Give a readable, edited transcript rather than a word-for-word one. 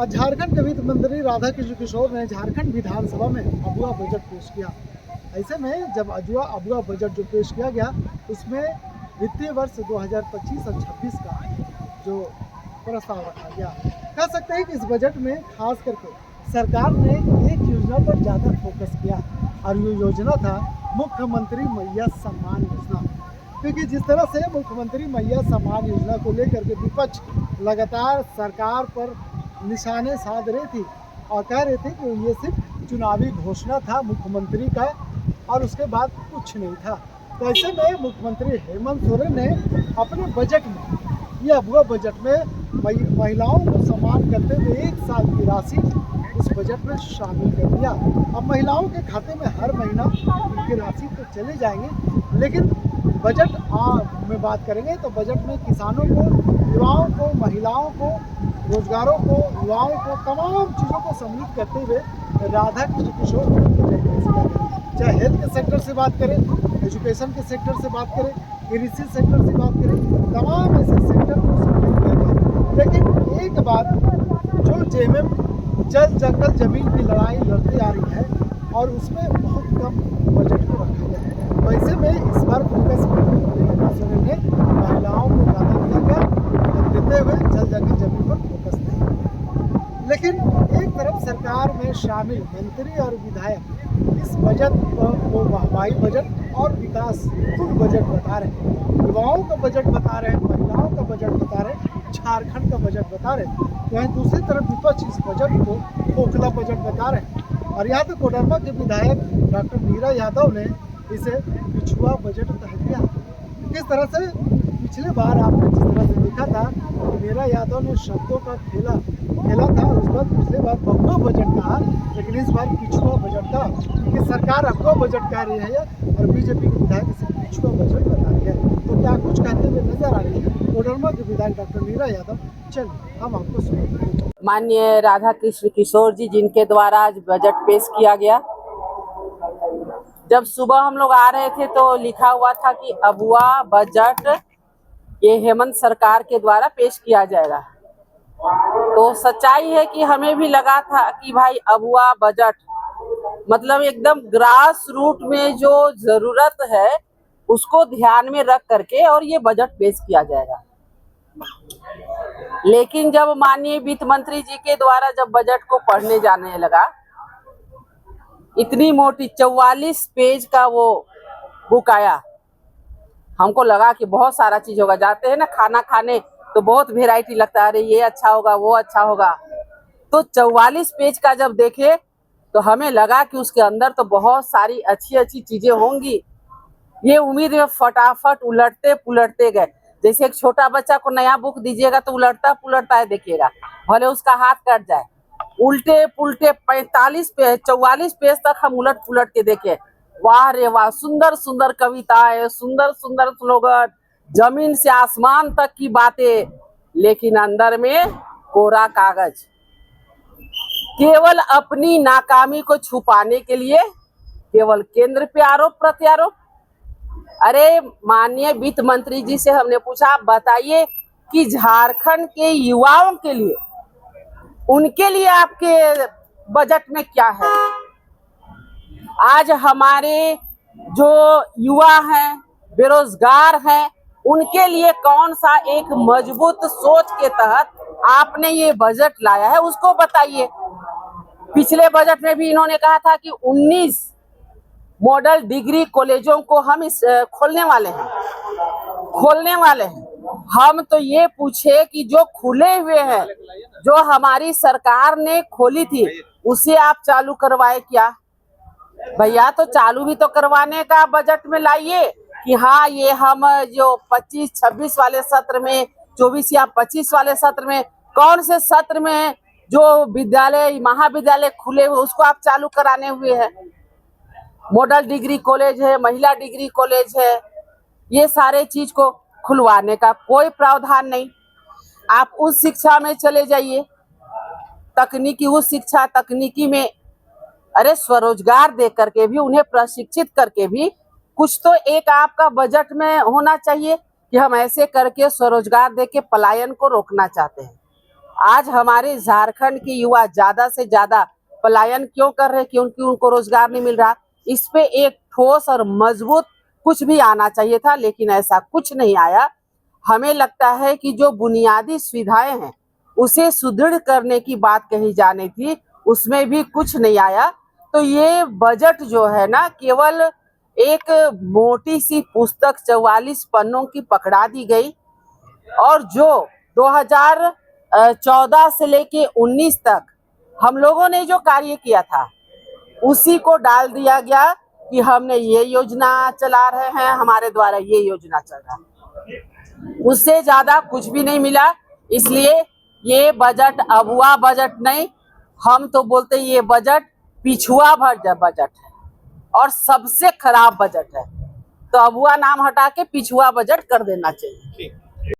आज झारखंड के वित्त मंत्री राधाकृष्ण किशोर ने झारखंड विधानसभा में अगुआ बजट पेश किया। ऐसे में जब अगुआ बजट जो पेश किया गया उसमें वित्तीय वर्ष 2025 और 26 का जो प्रस्ताव रखा गया, कह सकते हैं कि इस बजट में खास करके सरकार ने एक योजना पर ज़्यादा फोकस किया और ये योजना था मुख्यमंत्री मैया सम्मान योजना। क्योंकि जिस तरह से मुख्यमंत्री मैया सम्मान योजना को लेकर के विपक्ष लगातार सरकार पर निशाने साध रही थी और कह रहे थे कि ये सिर्फ चुनावी घोषणा था मुख्यमंत्री का और उसके बाद कुछ नहीं था। तो ऐसे में मुख्यमंत्री हेमंत सोरेन ने अपने बजट में, ये अगुआ बजट में महिलाओं को सम्मान करते हुए 1 साल की राशि इस बजट में शामिल कर दिया। अब महिलाओं के खाते में हर महीना उनकी राशि तो चले जाएंगे, लेकिन बजट में बात करेंगे तो बजट में किसानों को, युवाओं को, महिलाओं को, रोजगारों को, युवाओं को, तमाम चीज़ों को सम्मिलित करते हुए राधाकृष्ण किशोर बजट पेश किया गया। चाहे हेल्थ के सेक्टर से बात करें, एजुकेशन के सेक्टर से बात करें, कृषि सेक्टर से बात करें, तमाम ऐसे सेक्टर को सम्मिलित किया गया। लेकिन एक बात, जो जेएमएम जल जंगल जमीन की लड़ाई लड़ती आ रही है और उसमें बहुत कम बजट को रखा गया है। तो ऐसे में इस बार फोकस ने महिलाओं को ज़्यादा दिया गया देते हुए जल जंगल जमीन पर फोकस नहीं। लेकिन एक तरफ सरकार में शामिल मंत्री और विधायक इस बजट को वाहवाही बजट और विकास कुल बजट बता रहे हैं, युवाओं का बजट बता रहे हैं, महिलाओं का बजट बता रहे हैं, झारखंड का बजट बता रहे हैं। तो वहीं दूसरी तरफ विपक्ष इस बजट को खोखला बजट बता रहे हैं और यहाँ पे कोडरमा के विधायक डॉक्टर मीरा यादव ने इसे पिछुआ बजट कह दिया। किस तरह से पिछले बार आपने जिस तरह से देखा था कि मीरा यादव ने शब्दों का खेला था, उस बार पिछले बार बगुआ बजट कहा, लेकिन इस बार पिछुआ बजट था कि सरकार अगुआ बजट कह रही है और बीजेपी के विधायक इसे पिछुआ बजट बता रही है। तो क्या कुछ कहते हुए नजर आ रही है कोडरमा के विधायक डॉक्टर मीरा यादव। चलिए हम आपको सुनाते हैं। माननीय राधाकृष्ण किशोर जी, जिनके द्वारा आज बजट पेश किया गया। जब सुबह हम लोग आ रहे थे तो लिखा हुआ था कि अगुआ बजट ये हेमंत सरकार के द्वारा पेश किया जाएगा। तो सच्चाई है कि हमें भी लगा था कि भाई अगुआ बजट मतलब एकदम ग्रास रूट में जो जरूरत है उसको ध्यान में रख करके और ये बजट पेश किया जाएगा। लेकिन जब माननीय वित्त मंत्री जी के द्वारा जब बजट को पढ़ने जाने लगा, इतनी मोटी 44 पेज का वो बुक आया, हमको लगा कि बहुत सारा चीज होगा। जाते हैं ना खाना खाने तो बहुत वेराइटी लगता है, अरे ये अच्छा होगा, वो अच्छा होगा। तो 44 पेज का जब देखे तो हमें लगा कि उसके अंदर तो बहुत सारी अच्छी अच्छी चीजें होंगी। ये उम्मीद में फटाफट उलटते पुलटते गए। जैसे एक छोटा बच्चा को नया बुक दीजिएगा तो उलटता पुलटता है, देखिएगा भले उसका हाथ कट जाए। उल्टे पुलटे 45 पेज 44 पेज तक हम उलट पुलट के देखे। वाह रे वाह, सुंदर सुंदर कविताएं, सुंदर सुंदर स्लोगन, जमीन से आसमान तक की बातें, लेकिन अंदर में कोरा कागज। केवल अपनी नाकामी को छुपाने के लिए केवल केंद्र पे आरोप प्रत्यारोप। अरे माननीय वित्त मंत्री जी से हमने पूछा, आप बताइए कि झारखंड के युवाओं के लिए, उनके लिए आपके बजट में क्या है? आज हमारे जो युवा हैं, बेरोजगार हैं, उनके लिए कौन सा एक मजबूत सोच के तहत आपने ये बजट लाया है, उसको बताइए। पिछले बजट में भी इन्होंने कहा था कि 19 मॉडल डिग्री कॉलेजों को हम खोलने वाले हैं। हम तो ये पूछे कि जो खुले हुए हैं, जो हमारी सरकार ने खोली थी, उसे आप चालू करवाए क्या? भैया तो चालू भी तो करवाने का बजट में लाइए कि हाँ ये हम जो 25-26 वाले सत्र में, 24 या 25 वाले सत्र में, कौन से सत्र में जो विद्यालय महाविद्यालय खुले हुए उसको आप चालू कराने हुए हैं। मॉडल डिग्री कॉलेज है, महिला डिग्री कॉलेज है, ये सारे चीज को खुलवाने का कोई प्रावधान नहीं। आप उस शिक्षा में चले जाइए, तकनीकी उस शिक्षा तकनीकी में, अरे स्वरोजगार दे करके भी, उन्हें प्रशिक्षित करके भी कुछ तो एक आपका बजट में होना चाहिए कि हम ऐसे करके स्वरोजगार दे के पलायन को रोकना चाहते हैं। आज हमारे झारखंड के युवा ज्यादा से ज्यादा पलायन क्यों कर रहे हैं? क्योंकि उनको रोजगार नहीं मिल रहा। इस पे एक ठोस और मजबूत कुछ भी आना चाहिए था, लेकिन ऐसा कुछ नहीं आया। हमें लगता है कि जो बुनियादी सुविधाएं हैं उसे सुदृढ़ करने की बात कही जानी थी, उसमें भी कुछ नहीं आया। तो ये बजट जो है ना, केवल एक मोटी सी पुस्तक 44 पन्नों की पकड़ा दी गई, और जो 2014 से लेके 19 तक हम लोगों ने जो कार्य किया था उसी को डाल दिया गया कि हमने ये योजना चला रहे हैं, हमारे द्वारा ये योजना चल रहा है। उससे ज्यादा कुछ भी नहीं मिला। इसलिए ये बजट अबुआ बजट नहीं, हम तो बोलते ये बजट पिछुआ बजट है और सबसे खराब बजट है। तो अबुआ नाम हटा के पिछुआ बजट कर देना चाहिए।